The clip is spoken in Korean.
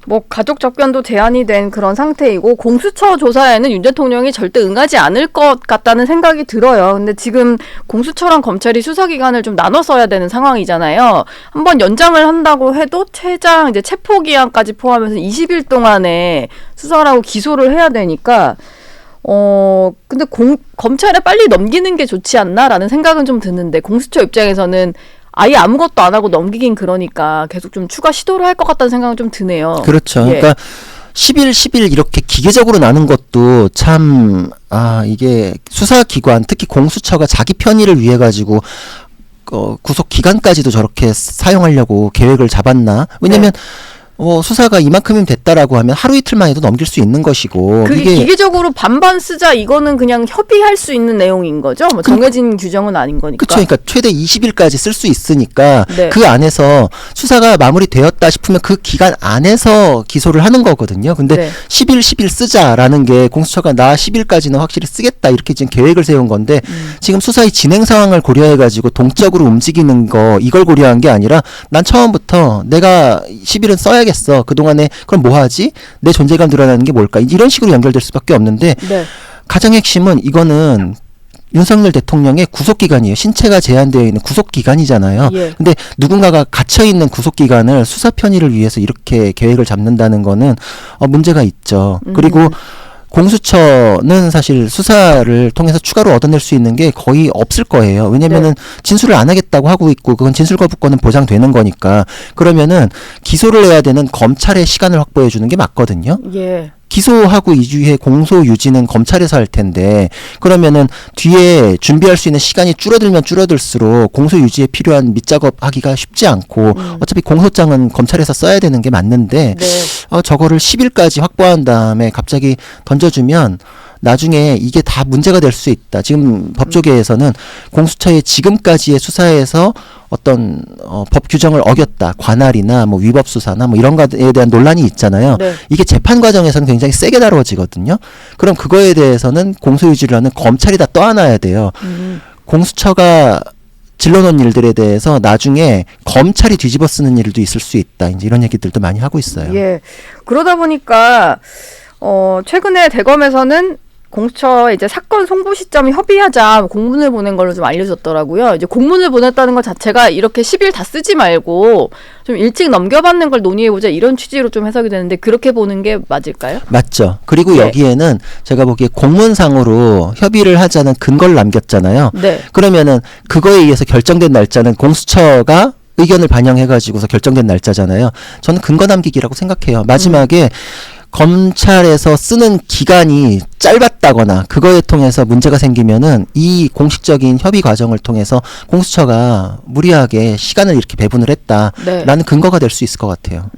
뭐 가족 접견도 제한이 된 그런 상태이고 공수처 조사에는 윤 대통령이 절대 응하지 않을 것 같다는 생각이 들어요. 근데 지금 공수처랑 검찰이 수사기간을 좀 나눠 써야 되는 상황이잖아요. 한번 연장을 한다고 해도 최장 이제 체포기한까지 포함해서 20일 동안에 수사를 하고 기소를 해야 되니까 근데 검찰에 빨리 넘기는 게 좋지 않나라는 생각은 좀 드는데 공수처 입장에서는 아예 아무것도 안 하고 넘기긴 그러니까 계속 좀 추가 시도를 할 것 같다는 생각은 좀 드네요. 그렇죠. 예. 그러니까 10일 이렇게 기계적으로 나눈 것도 참, 이게 수사기관, 특히 공수처가 자기 편의를 위해 가지고, 구속 기간까지도 저렇게 사용하려고 계획을 잡았나? 왜냐면, 수사가 이만큼이면 됐다라고 하면 하루 이틀만 해도 넘길 수 있는 것이고. 그게 기계적으로 반반 쓰자 이거는 그냥 협의할 수 있는 내용인 거죠? 뭐 정해진 규정은 아닌 거니까. 그렇죠. 그러니까 최대 20일까지 쓸 수 있으니까 네. 그 안에서 수사가 마무리되었다 싶으면 그 기간 안에서 기소를 하는 거거든요. 근데 네. 10일 쓰자라는 게 공수처가 나 10일까지는 확실히 쓰겠다 이렇게 지금 계획을 세운 건데 지금 수사의 진행 상황을 고려해가지고 동적으로 움직이는 거 이걸 고려한 게 아니라 난 처음부터 내가 10일은 써야겠어. 그동안에 그럼 뭐 하지? 내 존재감 드러나는 게 뭘까? 이런 식으로 연결될 수밖에 없는데 네. 가장 핵심은 이거는 윤석열 대통령의 구속기간이에요. 신체가 제한되어 있는 구속기간이잖아요. 예. 근데 누군가가 갇혀있는 구속기간을 수사 편의를 위해서 이렇게 계획을 잡는다는 거는 문제가 있죠. 그리고 공수처는 사실 수사를 통해서 추가로 얻어낼 수 있는 게 거의 없을 거예요. 왜냐면은 진술을 안 하겠다고 하고 있고 그건 진술 거부권은 보장되는 거니까 그러면은 기소를 해야 되는 검찰의 시간을 확보해 주는 게 맞거든요. 예. 기소하고 이후에 공소 유지는 검찰에서 할 텐데 그러면은 뒤에 준비할 수 있는 시간이 줄어들면 줄어들수록 공소 유지에 필요한 밑작업 하기가 쉽지 않고 어차피 공소장은 검찰에서 써야 되는 게 맞는데 네. 저거를 10일까지 확보한 다음에 갑자기 던져주면 나중에 이게 다 문제가 될 수 있다. 지금 법조계에서는 공수처의 지금까지의 수사에서 어떤 법 규정을 어겼다. 관할이나 뭐 위법 수사나 뭐 이런 거에 대한 논란이 있잖아요. 네. 이게 재판 과정에서는 굉장히 세게 다루어지거든요. 그럼 그거에 대해서는 공소유지를 하는 검찰이 다 떠안아야 돼요. 공수처가 질러놓은 일들에 대해서 나중에 검찰이 뒤집어 쓰는 일도 있을 수 있다. 이제 이런 얘기들도 많이 하고 있어요. 예. 그러다 보니까 최근에 대검에서는 공수처 이제 사건 송부 시점 협의하자 공문을 보낸 걸로 좀 알려졌더라고요. 이제 공문을 보냈다는 것 자체가 이렇게 10일 다 쓰지 말고 좀 일찍 넘겨받는 걸 논의해보자 이런 취지로 좀 해석이 되는데 그렇게 보는 게 맞을까요? 맞죠. 그리고 네. 여기에는 제가 보기에 공문상으로 협의를 하자는 근거를 남겼잖아요. 네. 그러면은 그거에 의해서 결정된 날짜는 공수처가 의견을 반영해가지고서 결정된 날짜잖아요. 저는 근거 남기기라고 생각해요. 마지막에 검찰에서 쓰는 기간이 짧았다거나 그거에 통해서 문제가 생기면은 이 공식적인 협의 과정을 통해서 공수처가 무리하게 시간을 이렇게 배분을 했다. 네. 라는 근거가 될 수 있을 것 같아요.